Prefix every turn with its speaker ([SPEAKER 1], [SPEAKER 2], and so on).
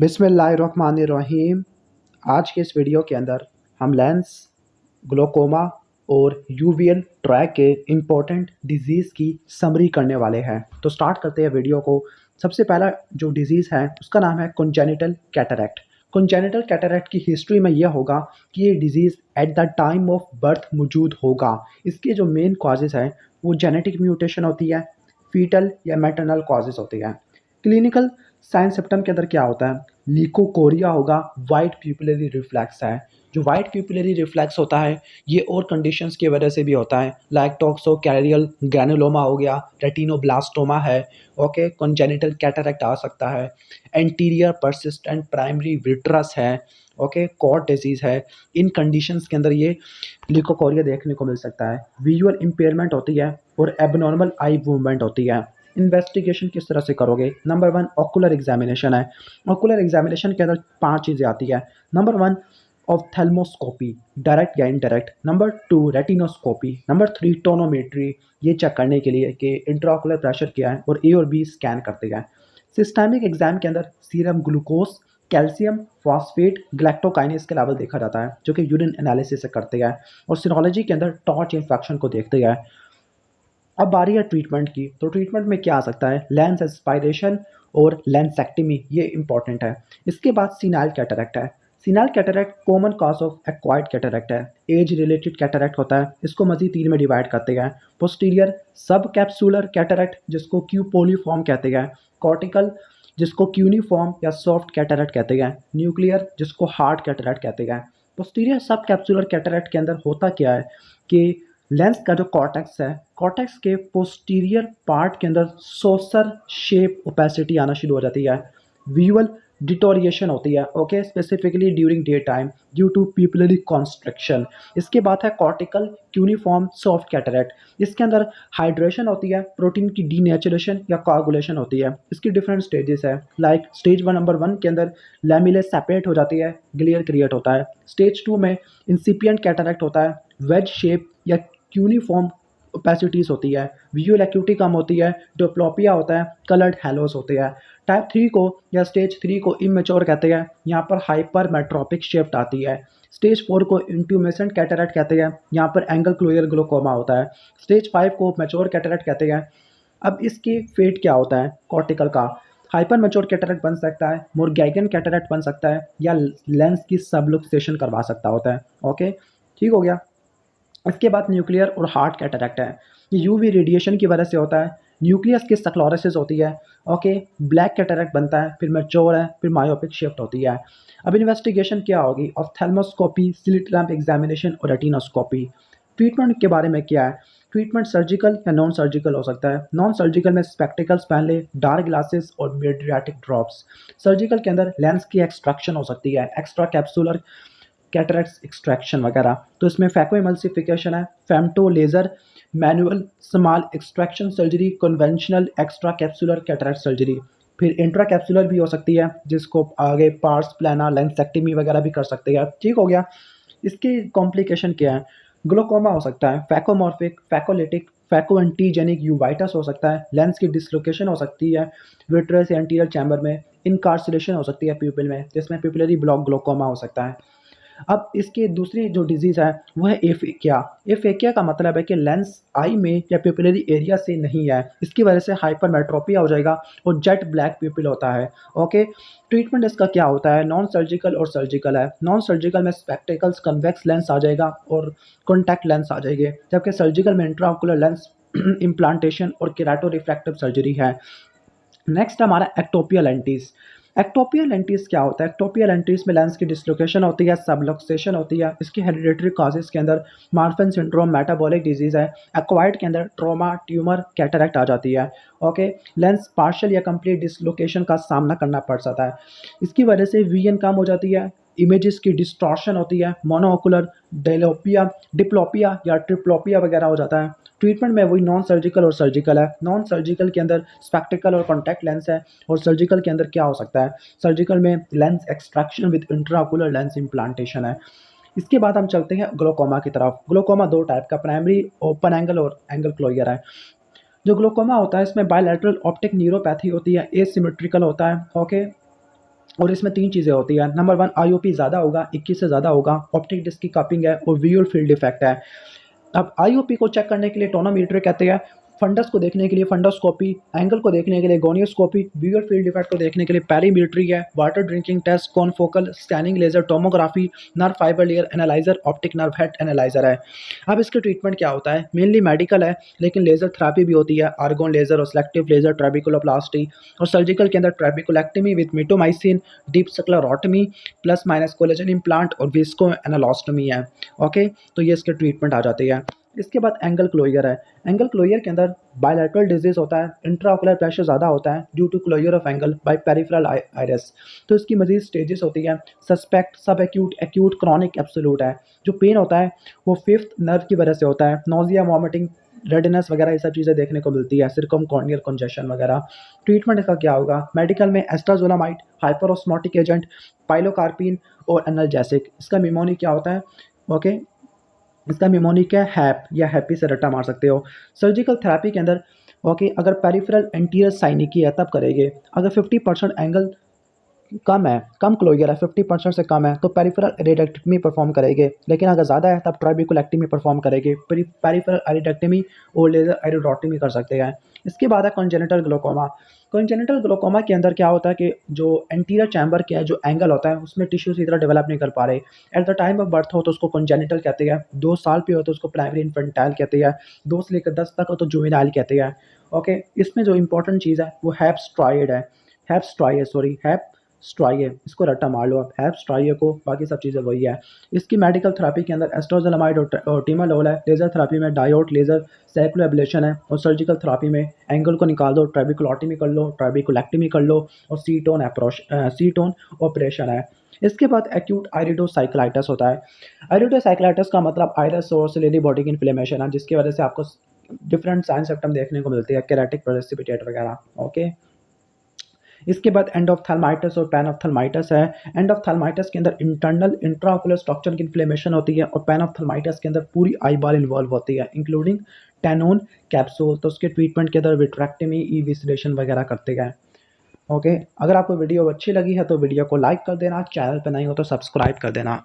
[SPEAKER 1] बिस्मिल्लाहिर्रहमानिर्रहीम। आज के इस वीडियो के अंदर हम लेंस, ग्लोकोमा और यूवीएल ट्रैक के इम्पोर्टेंट डिजीज़ की समरी करने वाले हैं। तो स्टार्ट करते हैं वीडियो को। सबसे पहला जो डिजीज़ है उसका नाम है कंजेनिटल कैटरैक्ट। कंजेनिटल कैटरैक्ट की हिस्ट्री में यह होगा कि ये disease at the time of birth मौजूद होगा। इसके जो मेन कॉजेज़ हैं वो जेनेटिक म्यूटेशन होती है, फीटल या मैटरनल कॉजेज़ होती हैं। क्लिनिकल साइन सिम्टम के अंदर क्या होता है? ल्यूकोकोरिया होगा, वाइट प्यूपिलरी रिफ्लेक्स है। जो वाइट प्यूपिलरी रिफ्लेक्स होता है ये और कंडीशंस की वजह से भी होता है, लाइक टॉक्सोकैरियल ग्रैनुलोमा हो गया, रेटिनोब्लास्टोमा है, ओके, कंजेनिटल कैटरैक्ट आ सकता है, एंटीरियर परसिस्टेंट प्राइमरी विट्रस है, ओके, कॉट डिजीज़ है। इन कंडीशंस के अंदर ये ल्यूकोकोरिया देखने को मिल सकता है। विजुअल इम्पेयरमेंट होती है और एबनॉर्मल आई मूवमेंट होती है। इन्वेस्टिगेशन किस तरह से करोगे? नंबर 1 ऑकुलर एग्जामिनेशन है। ऑकुलर एग्जामिनेशन के अंदर 5 चीज़ें आती है। नंबर 1 ऑप्थेल्मोस्कोपी, डायरेक्ट या indirect. Number 2 retinoscopy. Number 3 tonometry, ये चेक करने के लिए कि इंट्राओकुलर प्रेशर क्या है, और ए और बी स्कैन करते हैं। सिस्टेमिक एग्जाम के अंदर सीरम ग्लूकोज, कैल्शियम फॉस्फेट, ग्लैक्टोकाइनेस के लेवल देखा जाता है जो कि यूरिन एनालिसिस से करते हैं। और सीरोलॉजी के अंदर टॉर्च इन्फेक्शन को देखते हैं। अब बारी है ट्रीटमेंट की। तो ट्रीटमेंट में क्या आ सकता है? लेंस एस्पायरेशन और लेंसेक्टमी, ये इंपॉर्टेंट है। इसके बाद सीनाइल कैटरैक्ट है। Senile cataract common cause of acquired cataract है। एज रिलेटेड कैटरैक्ट होता है। इसको मजीद 3 में डिवाइड करते हैं। पोस्टीरियर सब कैप्सूलर कैटरैक्ट, जिसको क्यूपोलीफॉर्म कहते हैं। कॉर्टिकल, जिसको क्यूनिफॉर्म या सॉफ्ट कैटरैक्ट कहते हैं। न्यूक्लियर, जिसको हार्ड कैटरैक्ट कहते हैं। पोस्टीरियर सब कैप्सूलर कैटरैक्ट के अंदर होता क्या है कि लेंस का जो कॉर्टेक्स है, कॉर्टेक्स के पोस्टीरियर पार्ट के अंदर सोसर शेप ओपेसिटी आना शुरू हो जाती है। विजुअल डिटोरिएशन होती है, okay, specifically during day time due to pupillary constriction. इसके बाद है कॉर्टिकल क्यूनिफॉर्म सॉफ्ट कैटरैक्ट। इसके अंदर हाइड्रेशन होती है, प्रोटीन की डीनेचुरेशन या कोआगुलेशन होती है। इसकी डिफरेंट स्टेजेस है, लाइक स्टेज 1 नंबर 1 के अंदर लैमिले सेपरेट हो जाती है, ग्लियर क्रिएट होता है। स्टेज 2 में इंसिपिएंट कैटरैक्ट होता है, वेज शेप या क्यूनिफॉर्म ओपेसिटीज होती है, विजुअल एक्यूटी कम होती है, डिप्लोपिया होता है, कलर्ड हैलोस होते हैं। टाइप 3 को या स्टेज 3 को इमेच्योर कहते हैं। यहाँ पर हाइपर मेट्रोपिक शिफ्ट आती है। स्टेज 4 को इंट्यूमेसेंट कैटरैक्ट कहते हैं। यहाँ पर एंगल क्लोयर ग्लोकोमा होता है। स्टेज 5 को मैच्योर कैटरैक्ट कहते हैं। अब इसके फेट क्या होता है कॉर्टिकल का? हाइपर मैच्योर कैटरैक्ट बन सकता है, मोरगैगन कैटरैक्ट बन सकता है, या लेंस की सबलुक्सेशन करवा सकता होता है। ओके, ठीक हो गया। इसके बाद न्यूक्लियर और हार्ट कैटरैक्ट है। ये यूवी रेडिएशन की वजह से होता है। न्यूक्लियस की स्क्लेरोसिस होती है, ओके, ब्लैक कैटरैक्ट बनता है, फिर मैच्योर है, फिर मायोपिक शिफ्ट होती है। अब इन्वेस्टिगेशन क्या होगी? ऑप्थेल्मोस्कोपी, स्लिट लैम्प एग्जामिनेशन और रेटिनोस्कोपी। ट्रीटमेंट के बारे में क्या है? ट्रीटमेंट सर्जिकल या नॉन सर्जिकल हो सकता है। नॉन सर्जिकल में स्पेक्टिकल्स पहन ले, डार्क ग्लासेस और मेडियाटिक ड्रॉप्स। सर्जिकल के अंदर लेंस की एक्सट्रैक्शन हो सकती है, एक्स्ट्रा कैप्सूलर कैटरैक्ट एक्सट्रैक्शन वगैरह। तो इसमें फैको एमल्सिफिकेशन है, femto laser, manual small extraction surgery, conventional extra capsular cataract surgery. फिर इंट्रा कैप्सूलर भी हो सकती है, जिसको आगे पार्स प्लाना लेंसेक्टमी वगैरह भी कर सकते हैं। ठीक हो गया। इसके कॉम्प्लिकेशन क्या है? ग्लोकोमा हो सकता है, फैकोमॉर्फिक, फैकोलिटिक, फैको एंटीजेनिक यूवाइटस हो सकता है, लेंस की डिसलोकेशन हो सकती है विट्रस या एंटीरियर चैम्बर में, इनकार्सरेशन हो सकती है प्यूपिल में, जिसमें प्यूपिलरी ब्लॉक ग्लोकोमा हो सकता है। अब इसकी दूसरी जो डिजीज़ है वो है एफेकिया। एफेकिया का मतलब है कि लेंस आई में या प्यूपिलरी एरिया से नहीं है। इसकी वजह से हाइपरमेट्रोपिया हो जाएगा और जेट ब्लैक प्यूपिल होता है। ओके, ट्रीटमेंट इसका क्या होता है? नॉन सर्जिकल और सर्जिकल है। नॉन सर्जिकल में स्पेक्टिकल्स, कन्वेक्स लेंस आ जाएगा और कॉन्टैक्ट लेंस आ जाएंगे, जबकि सर्जिकल में इंट्राओकुलर लेंस इम्प्लांटेशन और केराटो रिफ्रैक्टिव सर्जरी है। नेक्स्ट हमारा एक्टोपिया लेंटिस। एक्टोपिया लेंटिस क्या होता है? एक्टोपिया लेंटिस में लेंस की डिसलोकेशन होती है, सबलक्सेशन होती है। इसकी हेरिडेटरी कॉजेज के अंदर मार्फन सिंड्रोम, मेटाबॉलिक डिजीज है। एक्वायर्ड के अंदर ट्रॉमा, ट्यूमर, कैटरैक्ट आ जाती है। ओके, लेंस पार्शियल या कंप्लीट डिसलोकेशन का सामना करना पड़ सकता है। इसकी वजह से विजन कम हो जाती है, इमेजेस की डिस्टॉर्शन होती है, मोनोओकुलर डेलोपिया, डिप्लोपिया या ट्रिप्लोपिया वगैरह हो जाता है। ट्रीटमेंट में वही नॉन सर्जिकल और सर्जिकल है। नॉन सर्जिकल के अंदर स्पेक्टिकल और कॉन्टैक्ट लेंस है, और सर्जिकल के अंदर क्या हो सकता है? सर्जिकल में lens extraction with intraocular lens implantation है। इसके बाद हम चलते हैं ग्लोकोमा की तरफ। ग्लोकोमा 2 टाइप का, प्राइमरी ओपन एंगल और एंगल क्लोजर है। जो ग्लोकोमा होता है इसमें बायलैटरल ऑप्टिक न्यूरोपैथी होती है, एसिमेट्रिकल होता है। ओके, और इसमें 3 चीज़ें होती हैं। नंबर 1 आईओपी ज़्यादा होगा, 21 से ज़्यादा होगा, ऑप्टिक डिस्क की कपिंग है और विजुअल फील्ड इफेक्ट है। अब आईओपी को चेक करने के लिए टोनोमीटर कहते हैं, फंडस को देखने के लिए फंडोस्कोपी, एंगल को देखने के लिए गोनियोस्कोपी, विजुअल फील्ड इफेक्ट को देखने के लिए पेरीमीट्री है, water drinking test, confocal, scanning laser, tomography, nerve fibre layer analyser, optic nerve head analyser है। अब इसके ट्रीटमेंट क्या होता है? मेनली मेडिकल है, लेकिन लेजर थेरेपी भी होती है, आर्गोन लेजर और सेलेक्टिव लेजर, ट्रेबिकुलोप्लास्टी, और सर्जिकल के अंदर trabeculectomy with mitomycin, deep sclerectomy plus minus collagen implant और विस्को एनालॉस्टमी है। ओके, तो ये इसके ट्रीटमेंट आ जाती है। इसके बाद एंगल क्लोजर है। एंगल क्लोजर के अंदर बायलैटरल डिजीज होता है, इंट्राओकुलर प्रेशर ज़्यादा होता है due to closure of angle by peripheral iris. तो इसकी मजीद स्टेजेस होती हैं, सस्पेक्ट, सब एक्यूट, एक्यूट, क्रॉनिक, एब्सोल्यूट है। जो पेन होता है वो फिफ्थ नर्व की वजह से होता है, नोजिया, वॉमिटिंग, रेडनेस वगैरह ये सब चीज़ें देखने को मिलती है, सिरकमकॉर्नियल कंजेशन वगैरह। ट्रीटमेंट इसका क्या होगा? मेडिकल में एस्ट्राजोलामाइड, हाइपरओस्मोटिक एजेंट, पाइलोकार्पिन और एनाल्जेसिक। इसका निमोनिक क्या होता है? ओके, इसका निमोनिक है हैप या हैप्पी से रट्टा मार सकते हो। सर्जिकल थेरेपी के अंदर ओके, अगर पेरिफेरल एंटीरियर साइनिकी है तब करेंगे। अगर 50% एंगल कम है, कम क्लोजर है, 50% से कम है तो पेरिफेरल एरिडेक्टमी परफॉर्म करेंगे, लेकिन अगर ज़्यादा है तब ट्राइबिकुलेक्टमी परफॉर्म करेंगे। पेरिफेरल एरिडेक्टमी और लेजर एरिडोटमी कर सकते हैं। इसके बाद है कॉन्जेनिटल ग्लोकोमा। कॉन्जेनिटल ग्लोकोमा के अंदर क्या होता है कि जो एंटीरियर चैम्बर के जो एंगल होता है उसमें टिश्यू इसी तरह डेवलप नहीं कर पा रहे। At the time of birth हो तो उसको कॉन्जेनिटल कहते हैं, 2 साल पे हो तो उसको प्राइमरी इन्फेंटाइल कहते हैं, 2 से लेकर 10 तक हो तो जुवेनाइल कहते हैं। ओके, इसमें जो इंपॉर्टेंट चीज़ है वो हैप्स्ट्राइड है, हैप्स्ट्राइए, इसको रट्टा मार लो आप, हैप्स्ट्राइए को, बाकी सब चीज़ें वही है। इसकी मेडिकल थेरेपी के अंदर एस्ट्रोजोलामाइड और टिमालोल है, लेजर थेरेपी में डायोड लेजर सैकुलो एब्लेशन है, और सर्जिकल थेरेपी में एंगल को निकाल दो, ट्रेबिकुलोटमी कर लो, ट्रेबिकुलेक्टमी कर लो, और सीटोन ऑपरेशन है। इसके बाद एक्यूट आइरिडोसाइक्लाइटिस होता है। आइरिडोसाइक्लाइटिस का मतलब आइरिस और सिलेरी बॉडी की इन्फ्लेमेशन है, जिसकी वजह से आपको डिफरेंट साइन सिम्टम देखने को मिलती है, केरेटिक प्रेसिपिटेट वगैरह। ओके, इसके बाद एंडोफ्थाल्माइटिस और पैनोफ्थाल्माइटिस है। एंडोफ्थाल्माइटिस के अंदर इंटरनल इंट्राओकुलर स्ट्रक्चर की इन्फ्लेमेशन होती है, और पैनोफ्थाल्माइटिस के अंदर पूरी आई बाल इन्वॉल्व होती है इंक्लूडिंग टेनोन कैप्सूल। तो उसके ट्रीटमेंट के अंदर विट्रेक्टमी, इविसरेशन वगैरह करते हैं। ओके, अगर आपको वीडियो अच्छी लगी है तो वीडियो को लाइक कर देना, चैनल पर नहीं हो तो सब्सक्राइब कर देना।